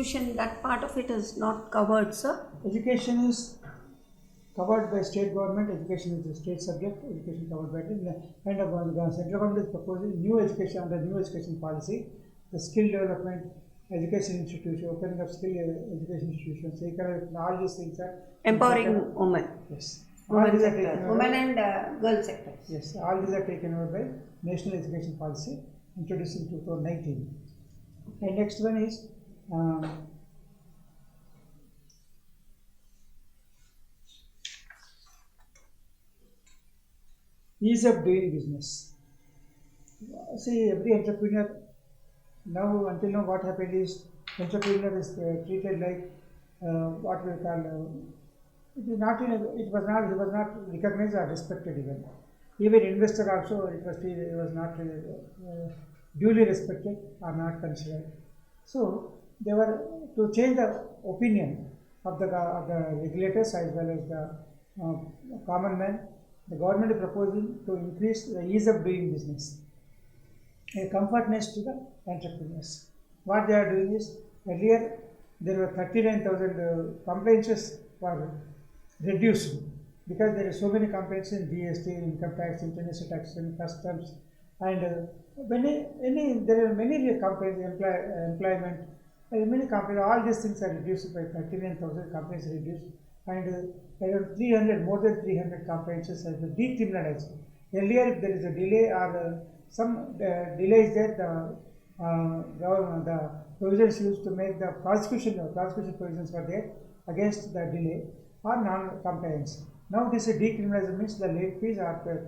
institution, that part of it is not covered, sir? Education is covered by state government. Education is a state subject. Education covered by it. And the central government is proposing new education under new education policy, the skill development, education institution, opening of skill education institutions. So all these things are empowering women. Yes. Women sector, women and girl sectors. Yes, all these are taken over by National Education Policy introduced in 2019. And next one is ease of doing business. See, every entrepreneur now, until now, what happened is entrepreneur is treated like what we call. He was not recognized or respected even. Even investor also it was not duly respected or not considered. So they were to change the opinion of the regulators as well as the common man. The government is proposing to increase the ease of doing business, a comfortness to the entrepreneurs. What they are doing is, earlier there were 39,000 complaints were reduced because there are so many complaints in GST, income tax, international taxation, customs, and there are many complaints, employment, many complaints. All these things are reduced by 39,000 complaints reduced, and more than 300 complaints have been decriminalized. Earlier, if there is a delay or some delay is there, the provisions used to make the prosecution provisions were there against the delay or non-compliance. Now this is decriminalized, means the late fees are with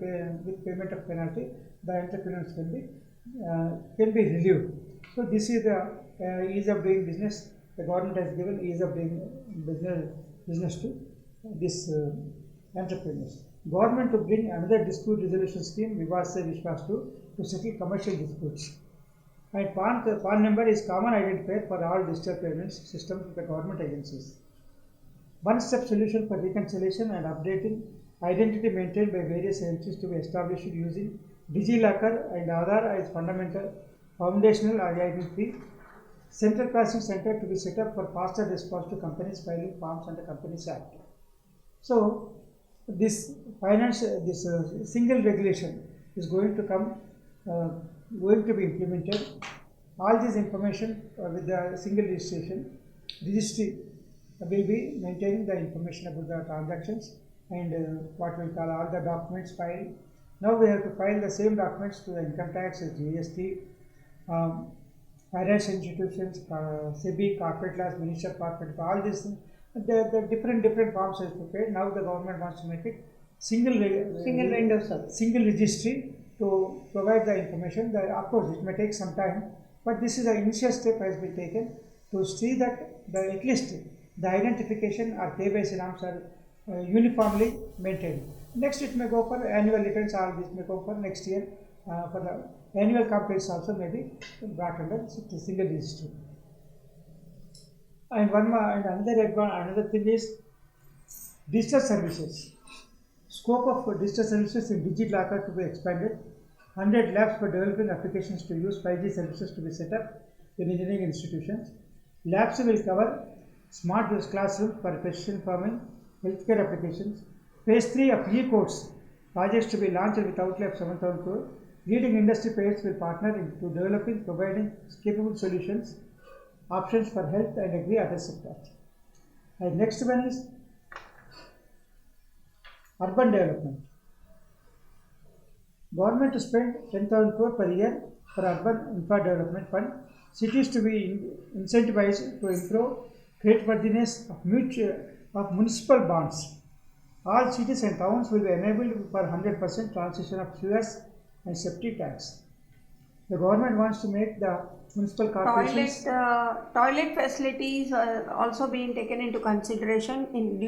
payment of penalty, the entrepreneurs can be relieved. So this is the ease of doing business. The government has given ease of doing business to this entrepreneurs. Government to bring another dispute resolution scheme, Vivad Se Vishwas, to settle commercial disputes. And PAN number is common identifier for all digital payments systems of the government agencies. One-step solution for reconciliation and updating identity maintained by various agencies to be established using DigiLocker and Aadhaar as foundational identity. Central Processing Center to be set up for faster response to companies filing forms under Companies Act. So this single regulation is going to be implemented. All this information with the single registry will be maintaining the information about the transactions and what we call all the documents filed. Now we have to file the same documents to the income tax, GST, financial institutions, SEBI, corporate laws, Ministry of Corporate, all these things. The different forms is prepared. Now the government wants to make it single registry to provide the information. Of course, it may take some time, but this is an initial step has been taken to see that at least the identification or KYC norms are uniformly maintained. Next, it may go for annual returns. All this may go for next year. For the annual complaints also may be brought under single registry. And another thing is digital services. Scope of digital services in DigiLocker to be expanded. 100 labs for developing applications to use 5G services to be set up in engineering institutions. Labs will cover smart classrooms for precision farming, healthcare applications. Phase 3 of e-courts projects to be launched with outlay of 7,000 crore. Leading industry players will partner into developing, providing capable solutions, options for health and agri other sectors. And next one is urban development. Government to spend 10,000 crore per year for urban infra development fund. Cities to be incentivized to improve creditworthiness of municipal bonds. All cities and towns will be enabled for 100% transition of sewers and septic tanks. The government wants to make the municipal corporations. Toilet facilities are also being taken into consideration in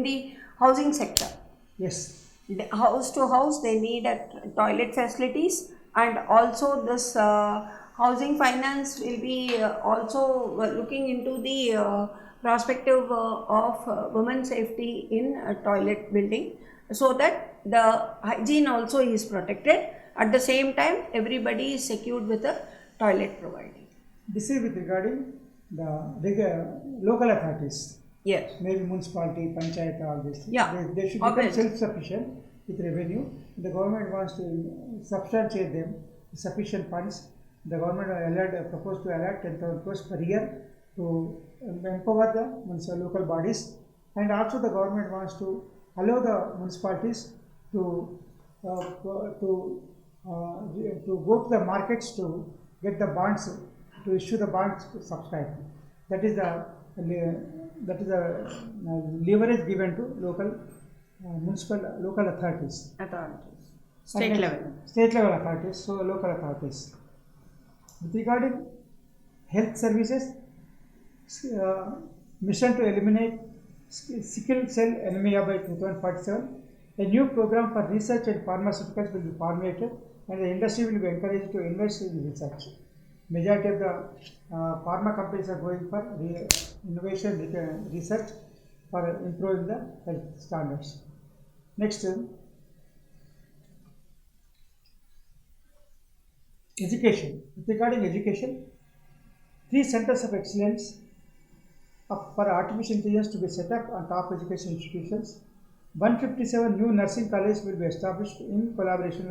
the housing sector. Yes. House to house, they need toilet facilities, and also this housing finance will be also looking into the perspective of women's safety in toilet building, so that the hygiene also is protected. At the same time, everybody is secured with a toilet providing. This is with regarding local authorities, Yes. maybe municipality, panchayat, all these things. Yeah, They should become obviously. self-sufficient with revenue. The government wants to substantiate them, sufficient funds. The government proposed to allot 10,000 crores per year to empower the municipal local bodies, and also the government wants to allow the municipalities to to go to the markets to get the bonds, to issue the bonds to subscribe. That is the leverage given to local local authorities. Authorities. And State then level. State level authorities, so local authorities. With regarding health services, uh, mission to eliminate sickle cell anemia by 2047. A new program for research and pharmaceuticals will be formulated, and the industry will be encouraged to invest in research. Majority of the pharma companies are going for innovation research for improving the health standards. Next, education. Regarding education, 3 centers of excellence for artificial intelligence to be set up on top education institutions. 157 new nursing colleges will be established in collaboration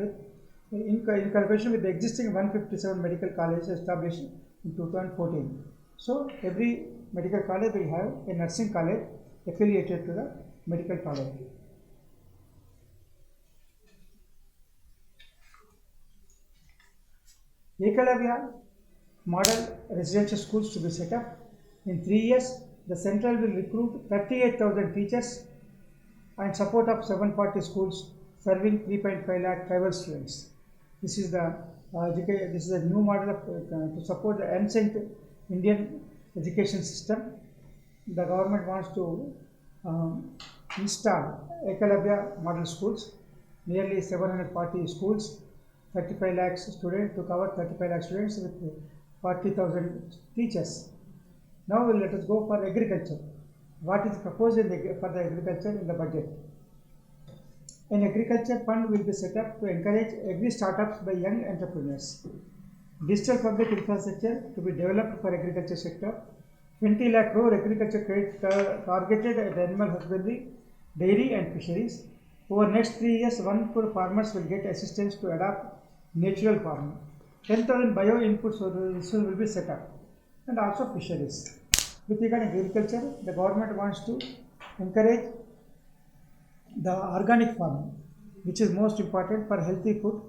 with the existing 157 medical colleges established in 2014. So every medical college will have a nursing college affiliated to the medical college. Ekalavya model residential schools to be set up. In 3 years, the central will recruit 38,000 teachers and support of 740 schools serving 3.5 lakh tribal students. This is the this is a new model of, to support the ancient Indian education system. The government wants to install Ekalavya model schools, nearly 740 schools, 35 lakhs students, to cover 35 lakh students with 40,000 teachers. Now let us go for agriculture. What is proposed for the agriculture in the budget? An agriculture fund will be set up to encourage agri startups by young entrepreneurs. Digital public infrastructure to be developed for agriculture sector. 20 lakh crore agriculture credit targeted at animal husbandry, dairy and fisheries. Over next 3 years, 1 crore farmers will get assistance to adopt natural farming. 10,000 bio inputs will be set up, and also fisheries. With regard to agriculture, the government wants to encourage the organic farming, which is most important for healthy food,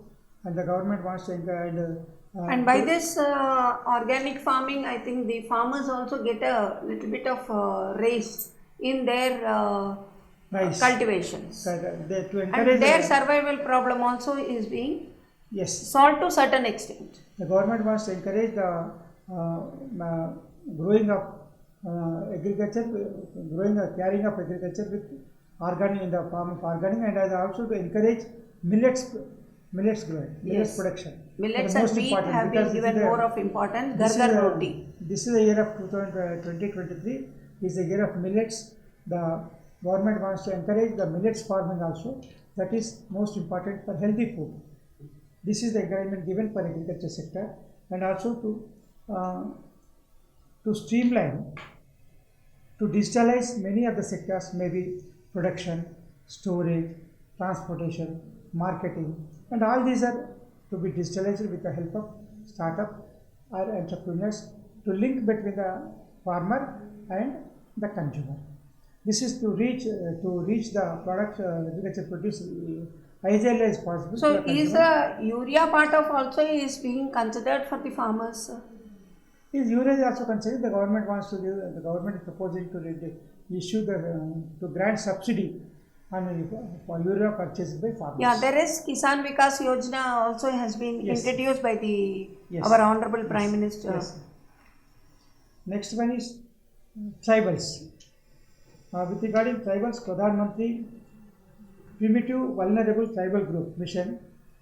and the government wants to encourage. And by this organic farming, I think the farmers also get a little bit of raise in their rice cultivations. To encourage And their survival problem also is being solved to certain extent. The government wants to encourage the growing of agriculture, carrying of agriculture with organic in the form of organic, and also to encourage millets growing, millets production. Millets and wheat have been given more of importance. Gargar roti. This is the year of 2023. Is the year of millets. The government wants to encourage the millets farming also. That is most important for healthy food. This is the encouragement given for agriculture sector, and also to streamline, to digitalize many of the sectors, maybe production, storage, transportation, marketing, and all these are to be digitalized with the help of startup or entrepreneurs, to link between the farmer and the consumer. This is to reach the product agriculture produce as early as possible. So is the urea part of also is being considered for the farmers? Is urea is also considered. The government wants to give. The government is proposing to issue to grant subsidy on urea purchased by farmers. Yeah, there is Kisan Vikas Yojana also has been introduced by the our Honorable Prime Minister. Yes. Next one is tribals. With regarding tribals, Pradhan Primitive Vulnerable Tribal Group Mission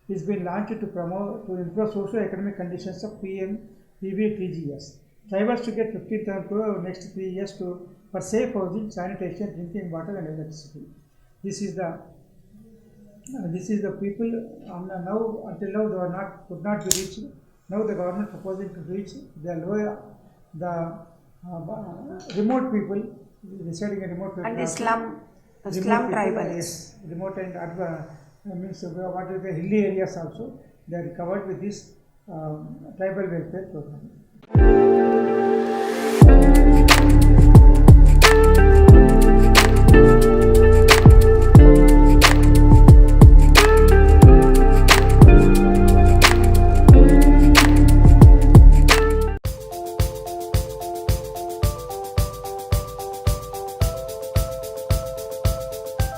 is being launched to improve socio-economic conditions of PVTGS. Tribals to get 15,000 crore over next 3 years for safe housing, sanitation, drinking water, and electricity. This is the people now, until now could not be reached. Now the government proposing to reach the remote people residing in remote people And also. Slum Remote people, tribals. yes, remote and means what is the hilly areas also, they are covered with this tribal welfare program.